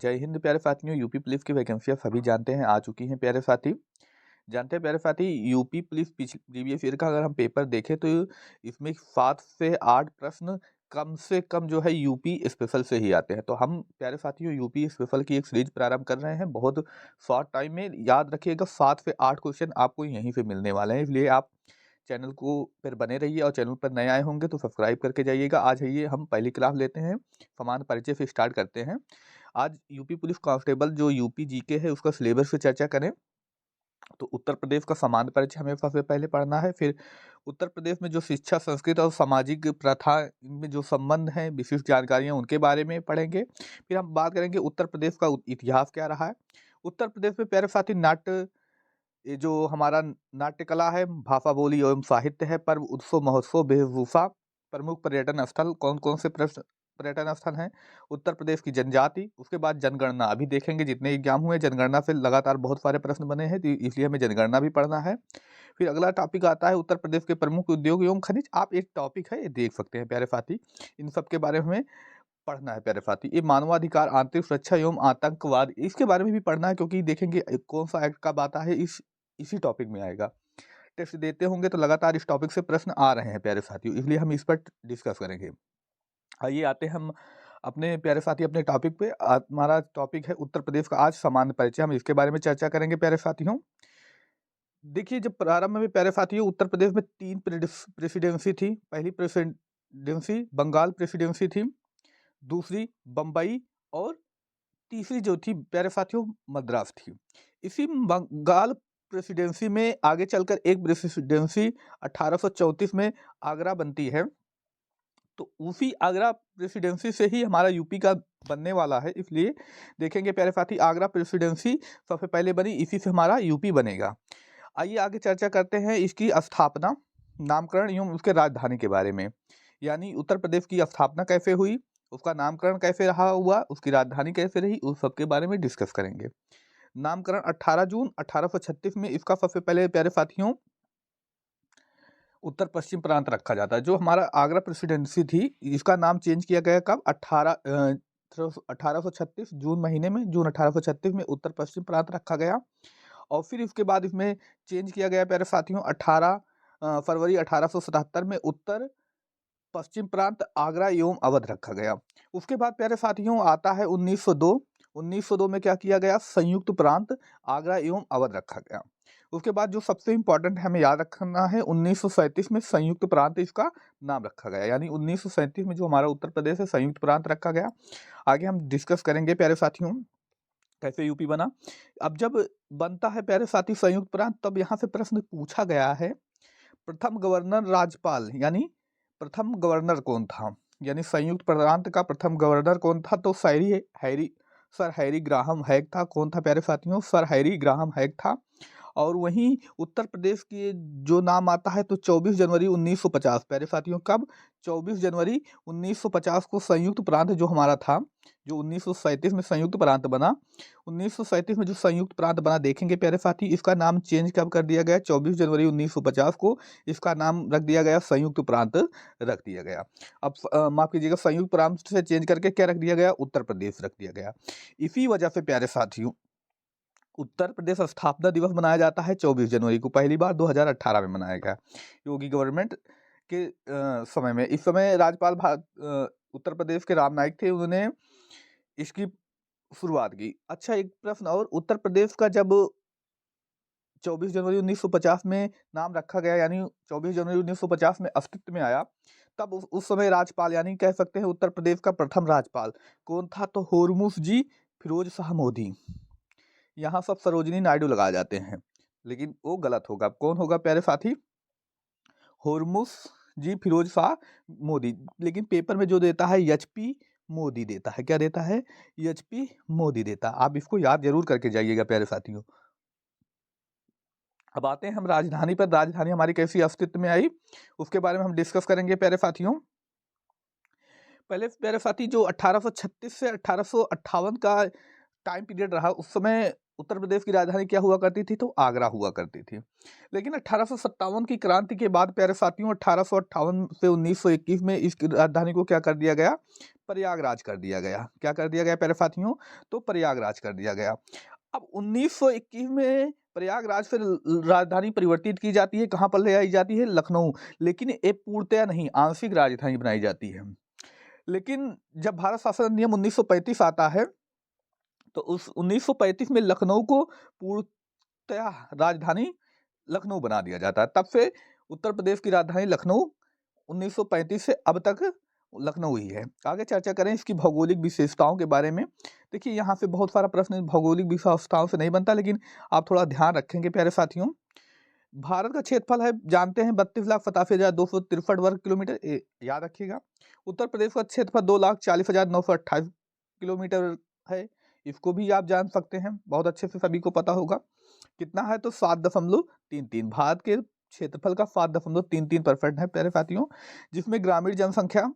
जय हिंद प्यारे साथियों। यूपी पुलिस की वैकेंसियाँ सभी जानते हैं आ चुकी हैं प्यारे साथी। जानते हैं प्यारे साथी, यूपी पुलिस प्रीवियस ईयर का अगर हम पेपर देखें तो इसमें 7 से 8 प्रश्न कम से कम जो है यूपी स्पेशल से ही आते हैं। तो हम प्यारे साथियों यूपी स्पेशल की एक सीरीज प्रारंभ कर रहे हैं। बहुत शॉर्ट टाइम में, याद रखिएगा 7 से 8 क्वेश्चन आपको यहीं से मिलने वाले हैं, इसलिए आप चैनल को पर बने रहिए और चैनल पर नए आए होंगे तो सब्सक्राइब करके जाइएगा। आज आइए हम पहली क्लास लेते हैं, समान परिचय से स्टार्ट करते हैं। आज यूपी पुलिस कांस्टेबल जो यूपी जीके है उसका सिलेबस पे चर्चा करें। तो उत्तर प्रदेश का समान परिचय हमें सबसे पहले पढ़ना है। फिर उत्तर प्रदेश में जो शिक्षा, संस्कृति और सामाजिक प्रथा में जो संबंध हैं, विशिष्ट जानकारियां उनके बारे में पढ़ेंगे। फिर हम बात करेंगे उत्तर प्रदेश का इतिहास क्या रहा है। उत्तर प्रदेश में प्यारे साथी नाट्य, ये जो हमारा नाट्य कला है, भाषा बोली एवं साहित्य है, पर्व, उत्सव, महोत्सव, वेशभूषा, प्रमुख पर्यटन स्थल कौन कौन से पर्यटन स्थल हैं, उत्तर प्रदेश की जनजाति, उसके बाद जनगणना। अभी देखेंगे जितने एग्जाम हुए जनगणना से लगातार बहुत सारे प्रश्न बने हैं, तो इसलिए हमें जनगणना भी पढ़ना है। फिर अगला टॉपिक आता है उत्तर प्रदेश के प्रमुख उद्योग एवं खनिज। आप एक टॉपिक है ये देख सकते हैं प्यारे साथी, इन सब के बारे में हमें पढ़ना है प्यारे साथी। ये मानवाधिकार, आंतरिक सुरक्षा एवं आतंकवाद, इसके बारे में भी पढ़ना है, क्योंकि देखेंगे कौन सा एक्ट कब आता है, इसी टॉपिक में आएगा। टेस्ट देते होंगे तो लगातार इस टॉपिक से प्रश्न आ रहे हैं प्यारे साथियों, इसलिए हम इस पर डिस्कस करेंगे। आइए आते हैं हम अपने प्यारे साथी अपने टॉपिक पे। हमारा टॉपिक है उत्तर प्रदेश का आज सामान्य परिचय, हम इसके बारे में चर्चा करेंगे प्यारे साथियों। देखिए, जब प्रारंभ में प्यारे साथियों उत्तर प्रदेश में 3 प्रेसिडेंसी थी। पहली प्रेसिडेंसी बंगाल प्रेसिडेंसी थी, दूसरी बम्बई और तीसरी जो थी प्यारे साथियों मद्रास थी। इसी बंगाल प्रेसिडेंसी में आगे चलकर एक प्रेसिडेंसी 1834 में आगरा बनती है। तो उसी आगरा प्रेसिडेंसी से ही हमारा यूपी का बनने वाला है, इसलिए देखेंगे प्यारे साथी आगरा प्रेसिडेंसी सबसे पहले बनी, इसी से हमारा यूपी बनेगा। आइए आगे चर्चा करते हैं इसकी स्थापना, नामकरण एवं उसके राजधानी के बारे में। यानी उत्तर प्रदेश की स्थापना कैसे हुई, उसका नामकरण कैसे रहा हुआ, उसकी राजधानी कैसे रही, उस सब के बारे में डिस्कस करेंगे। नामकरण 18 जून 1836 में इसका सबसे पहले प्यारे साथियों उत्तर पश्चिम प्रांत रखा जाता है। जो हमारा आगरा प्रेसिडेंसी थी इसका नाम चेंज किया गया कब, 1836 जून महीने में, जून 1836 में उत्तर पश्चिम प्रांत रखा गया। और फिर इसके बाद इसमें चेंज किया गया प्यारे साथियों 18 फरवरी 1877 में उत्तर पश्चिम प्रांत आगरा एवं अवध रखा गया। उसके बाद प्यारे साथियों आता है 1902। 1902 में क्या किया गया, संयुक्त प्रांत आगरा एवं अवध रखा गया। उसके बाद जो सबसे इंपॉर्टेंट हमें याद रखना है, 1937 में संयुक्त प्रांत इसका नाम रखा गया। यानी 1937 में जो हमारा उत्तर प्रदेश है संयुक्त प्रांत रखा गया। आगे हम डिस्कस करेंगे प्यारे साथियों कैसे यूपी बना। अब जब बनता है प्यारे साथी संयुक्त प्रांत, तब यहाँ से प्रश्न पूछा गया है, प्रथम गवर्नर राज्यपाल यानी प्रथम गवर्नर कौन था, यानी संयुक्त प्रांत का प्रथम गवर्नर कौन था। तो सर हैरी ग्राहम हैग था। कौन था प्यारे साथियों, सर हैरी ग्राहम हैग था। और वहीं उत्तर प्रदेश के जो नाम आता है तो 24 जनवरी 1950 प्यारे साथियों, कब, 24 जनवरी 1950 को संयुक्त प्रांत जो हमारा था, जो 1937 में संयुक्त प्रांत बना, 1937 में जो संयुक्त प्रांत बना, देखेंगे प्यारे साथी इसका नाम चेंज कब कर दिया गया, 24 जनवरी 1950 को इसका नाम रख दिया गया संयुक्त प्रांत रख दिया गया। अब माफ कीजिएगा, संयुक्त प्रांत से चेंज करके क्या रख दिया गया, उत्तर प्रदेश रख दिया गया। इसी वजह से प्यारे साथियों उत्तर प्रदेश स्थापना दिवस मनाया जाता है 24 जनवरी को, पहली बार 2018 में मनाया गया योगी गवर्नमेंट के समय में। इस समय राज्यपाल उत्तर प्रदेश के राम नाईक थे, उन्होंने इसकी शुरुआत की। अच्छा, एक प्रश्न और, उत्तर प्रदेश का जब 24 जनवरी 1950 में नाम रखा गया, यानी 24 जनवरी 1950 में अस्तित्व में आया, तब उस समय राज्यपाल यानी कह सकते हैं उत्तर प्रदेश का प्रथम राज्यपाल कौन था, तो होरमुस जी फिरोज शाह मोदी। यहाँ सब सरोजिनी नायडू लगाए जाते हैं, लेकिन वो गलत होगा। कौन होगा प्यारे साथी, होरमुस जी फिरोज शाह मोदी। लेकिन पेपर में जो देता है एचपी मोदी देता है, क्या देता है, एचपी मोदी देता है। आप इसको याद जरूर करके जाइएगा प्यारे साथियों। अब आते हैं हम राजधानी पर। राजधानी हमारी कैसी अस्तित्व में आई उसके बारे में हम डिस्कस करेंगे प्यारे साथियों। पहले प्यारे साथी जो 1836 से 1858 का टाइम पीरियड रहा, उस समय उत्तर प्रदेश की राजधानी क्या हुआ करती थी? तो आगरा हुआ करती थी। लेकिन 1857 की क्रांति के बाद प्यारे साथियों 1858 से 1921 में इस राजधानी को क्या कर दिया गया? प्रयागराज कर दिया गया। क्या कर दिया गया प्यारे साथियों? तो प्रयागराज कर दिया गया। अब 1921 में प्रयागराज से राजधानी परिवर्तित की जाती है, कहाँ पर ले आई जाती है? लखनऊ। लेकिन ये पूर्णतया नहीं, आंशिक राजधानी बनाई जाती है। लेकिन जब भारत शासन अधिनियम 1935 आता है, तो उस 1935 में लखनऊ को पूर्णतया राजधानी लखनऊ बना दिया जाता है। तब से उत्तर प्रदेश की राजधानी लखनऊ 1935 से अब तक लखनऊ ही है। आगे चर्चा करें इसकी भौगोलिक विशेषताओं के बारे में। देखिए यहाँ से बहुत सारा प्रश्न भौगोलिक विशेषताओं से नहीं बनता, लेकिन आप थोड़ा ध्यान रखेंगे प्यारे साथियों। भारत का क्षेत्रफल है, जानते हैं, 32,87,263 वर्ग किलोमीटर, याद रखिएगा। उत्तर प्रदेश का क्षेत्रफल 2,40,928 किलोमीटर है, इसको भी आप जान सकते हैं, बहुत अच्छे से सभी को पता होगा। कितना है? तो 7.33। भारत के क्षेत्रफल का 7.33% है प्यारे साथियों, जिसमें ग्रामीण जनसंख्या,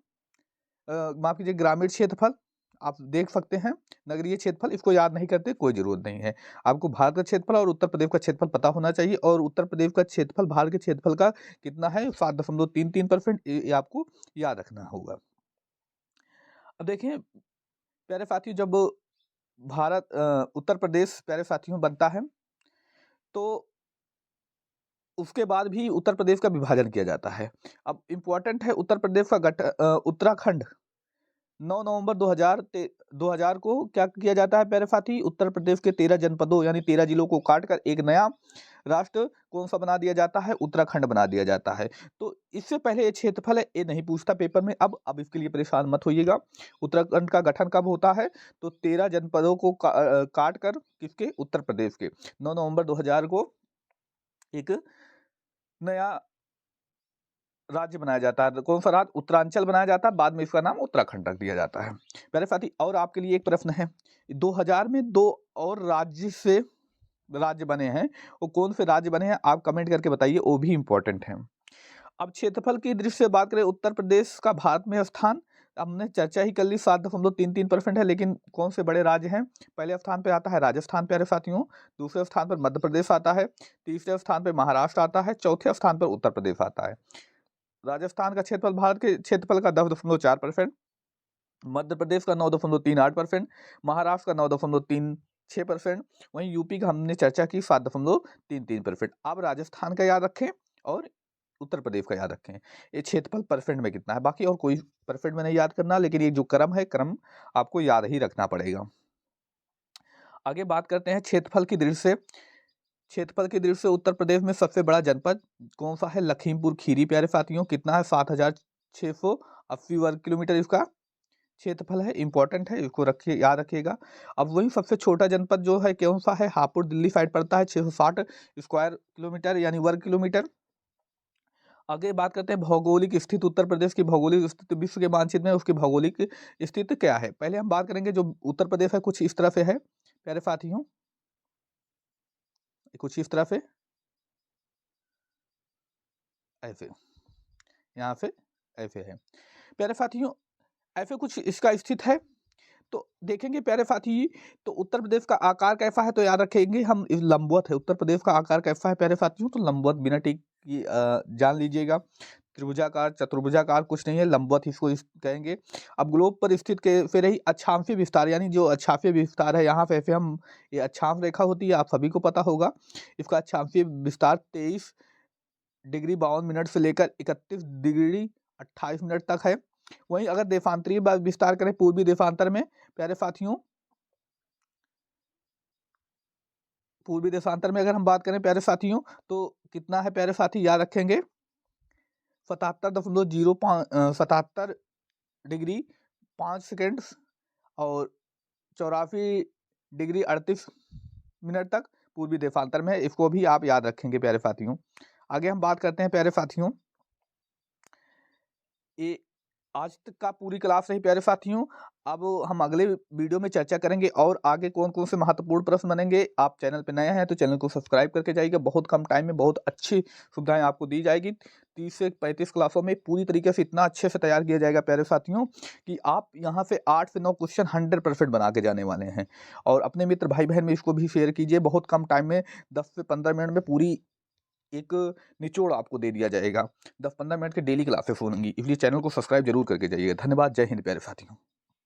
माफ कीजिए, ग्रामीण क्षेत्रफल आप देख सकते हैं। नगरीय क्षेत्रफल इसको याद नहीं करते, कोई जरूरत नहीं है। आपको भारत का क्षेत्रफल और उत्तर प्रदेश का क्षेत्रफल पता होना चाहिए, और उत्तर प्रदेश का क्षेत्रफल भारत के क्षेत्रफल का कितना है? 7.33%, ये आपको याद रखना होगा। अब देखिए प्यारे साथियों, जब उत्तर प्रदेश प्यारे साथियों बनता है, तो उसके बाद भी उत्तर प्रदेश का विभाजन किया जाता है। अब इम्पोर्टेंट है, उत्तर प्रदेश का उत्तराखंड 9 नवंबर 2000 को क्या किया जाता है प्यारे साथी? उत्तर प्रदेश के 13 जनपदों यानी 13 जिलों को काटकर एक नया राष्ट्र कौन सा बना दिया जाता है? उत्तराखंड बना दिया जाता है। तो इससे पहले ये क्षेत्रफल है, ये नहीं पूछता पेपर में। अब इसके लिए परेशान मत होइएगा। उत्तराखंड का गठन कब होता है? तो 13 जनपदों को काट कर, किसके? उत्तर प्रदेश के 9 नवंबर 2000 को एक नया राज्य बनाया जाता है। कौन सा राज्य? उत्तरांचल बनाया जाता है, बाद में इसका नाम उत्तराखंड रख दिया जाता है। प्यारे साथी, और आपके लिए एक प्रश्न है, 2000 में 2 और राज्य बने हैं, वो कौन से राज्य बने हैं? आप कमेंट करके बताइए, वो भी इंपॉर्टेंट है। अब क्षेत्रफल की दृष्टि से बात करें, उत्तर प्रदेश का भारत में स्थान हमने चर्चा ही कर ली, 7.33% है। लेकिन कौन से बड़े राज्य हैं? पहले स्थान पे आता है राजस्थान प्यारे साथियों, दूसरे स्थान पर मध्य प्रदेश आता है, तीसरे स्थान पर महाराष्ट्र आता है, चौथे स्थान पर उत्तर प्रदेश आता है। राजस्थान का क्षेत्रफल भारत के क्षेत्रफल का 10.4%, मध्य प्रदेश का 9.38%, महाराष्ट्र का 9.36%, वहीं यूपी का हमने चर्चा की 7.33%। अब राजस्थान का याद रखें और उत्तर प्रदेश का याद रखें, ये क्षेत्रफल परसेंट में कितना है। बाकी और कोई परसेंट में नहीं याद करना, लेकिन ये जो क्रम है, क्रम आपको याद ही रखना पड़ेगा। आगे बात करते हैं क्षेत्रफल की दृष्टि से। क्षेत्रफल की दृष्टि से उत्तर प्रदेश में सबसे बड़ा जनपद कौन सा है? लखीमपुर खीरी प्यारे साथियों। कितना है? 7,680 वर्ग किलोमीटर इसका क्षेत्रफल है, इंपॉर्टेंट है, इसको रखिए, याद रखिएगा। अब वही सबसे छोटा जनपद जो है कौन सा है? हापुड़ दिल्ली साइड पड़ता है, 660 स्क्वायर किलोमीटर यानी वर्ग किलोमीटर। आगे बात करते हैं भौगोलिक स्थिति। उत्तर प्रदेश की भौगोलिक स्थिति विश्व के मानचित्र में उसकी भौगोलिक स्थिति क्या है? पहले हम बात करेंगे, जो उत्तर प्रदेश है कुछ इस तरह से है प्यारे साथियों, कुछ इस तरह से, ऐसे, यहाँ से ऐसे है प्यारे साथियों, ऐसे कुछ इसका स्थित है। तो देखेंगे प्यारे साथी, तो उत्तर प्रदेश का आकार कैसा है? तो याद रखेंगे हम, इस लंबवत है। उत्तर प्रदेश का आकार कैसा है प्यारे साथियों? तो लंबवत, बिना टिक की जान लीजिएगा। त्रिभुजाकार, चतुर्भुजाकार कुछ नहीं है, लंबवत इसको कहेंगे। अब ग्लोब पर स्थित के फिर रही अक्षांशीय विस्तार, यानी जो अक्षांशीय विस्तार है, यहाँ पे ऐसे हम, ये अक्षांश रेखा होती है, आप सभी को पता होगा। इसका अक्षांशीय विस्तार 23 डिग्री 52 मिनट से लेकर 31 डिग्री 28 मिनट तक है। वहीं अगर देशांतरीय विस्तार करें, पूर्वी देशांतर में प्यारे साथियों, पूर्वी देशांतर में अगर हम बात करें प्यारे साथियों, तो कितना है प्यारे साथी? याद रखेंगे, 77 डिग्री 5 सेकेंड और 84 डिग्री 38 मिनट तक पूर्वी देशांतर में है। इसको भी आप याद रखेंगे प्यारे साथियों। आगे हम बात करते हैं प्यारे साथियों, ये आज तक का पूरी क्लास रही प्यारे साथियों। अब हम अगले वीडियो में चर्चा करेंगे और आगे कौन-कौन से महत्वपूर्ण प्रश्न बनेंगे। आप चैनल पे नए हैं तो चैनल को सब्सक्राइब करके जाइएगा। बहुत कम टाइम में बहुत अच्छी सुविधाएँ आपको दी जाएगी। 30 से 35 क्लासों में पूरी तरीके से इतना अच्छे से तैयार किया जाएगा प्यारे साथियों कि आप यहाँ से 8 से 9 क्वेश्चन 100% बना के जाने वाले हैं। और अपने मित्र भाई-बहन में इसको भी शेयर कीजिए। बहुत कम टाइम में 10 से 15 मिनट में पूरी एक निचोड़ आपको दे दिया जाएगा। 10-15 मिनट की डेली क्लासेस होंगी, इसलिए चैनल को सब्सक्राइब ज़रूर करके जाइएगा। धन्यवाद। जय हिंद प्यारे साथियों।